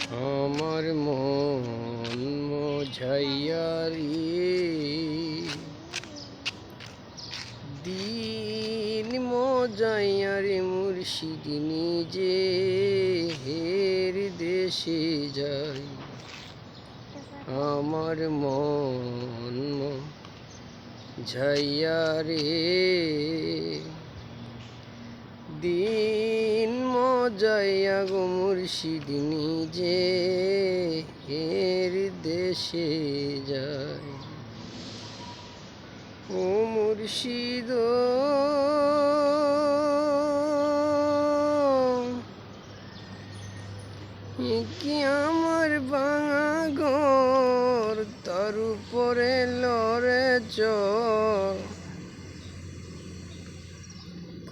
আমার মন মজাইয়া রে, দিন মজাইয়া রে মুর্শিদ নিজে হের দেশে যাই। আমার মন মজাইয়া রে, দিন মজাইয়া গো মুর্শিদ নিজে হের দেশে যায়। ও মুর্শিদ কি আমার ভাঙা ঘর, তার উপরে লড়ে চর,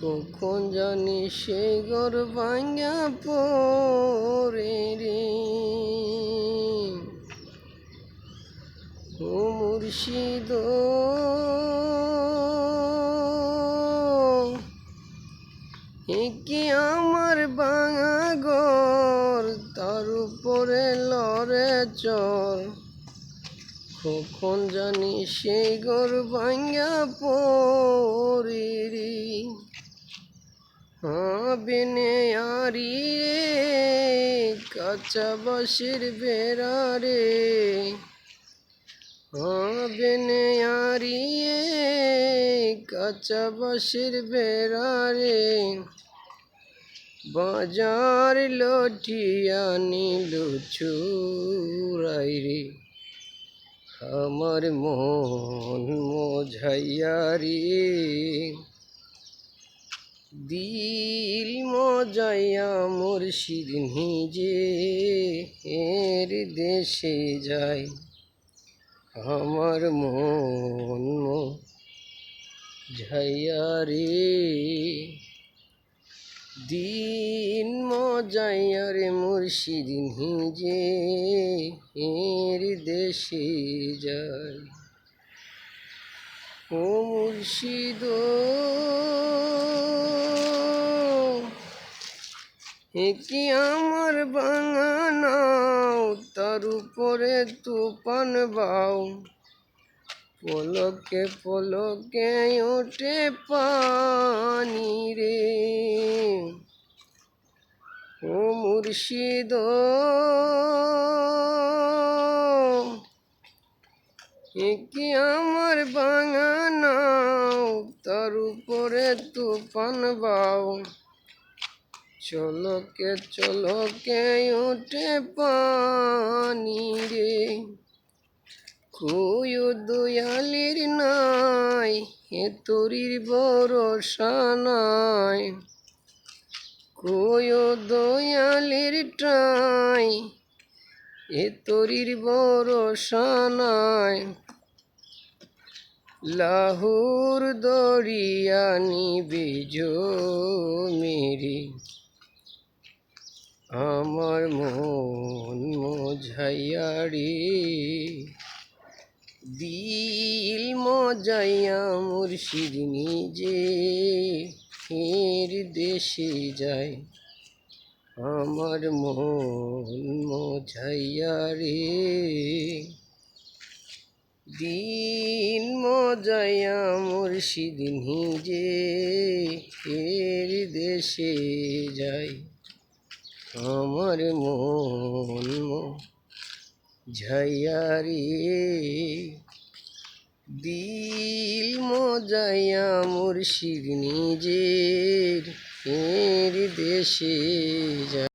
কখন জানি সেই ঘর ভাঙা পড়ে রে। ও মুর্শিদ কি আমার ভাঙা ঘর, তার উপরে লড়ে চর, কখন জানি সেই ঘর ভাঙা পড়ে রে। বেনে আরি কাঁচা বাঁশের বেড়া রে, বেনে আরি কাঁচা বাঁশের বেড়া রে, বাজার লঠিয়া নিল চুরাই রে। আমার মন মজাইয়া রে, দিল মজাইয়া মুর্শিদ নিজে এর দেশে যায়। আমার মন মজাইয়া রে, দিন মজাইয়া রে মুর্শিদ নিজে এর দেশে যায়। ও মুর্শিদ কি আমার ভাঙা নাও, তার উপরে তুফান বাও, পলকে পলকে ওঠে পানি রে। ও মুর্শিদ কি আমার ভাঙা নাও, তার উপরে তুফান বাও, চলকে চলকে ওঠে পানি রে। কই দয়ালির নাই এ তরির ভরসা নাই, কই দয়ালির ঠাই এ তরির ভরসা নাই, লাহুর দরিয়া নিবে মেরে। আমার মন মজাইয়া রে, দিল মজাইয়া মুর্শিদ নিজে এর দেশে যায়। আমার মন মজাইয়া রে, দিন মজাইয়া মুর্শিদ নিজে এর দেশে যায়। আমার মন মজাইয়া রে, দিল মজাইয়া মুর্শিদ নিজের এর দেশে যায়।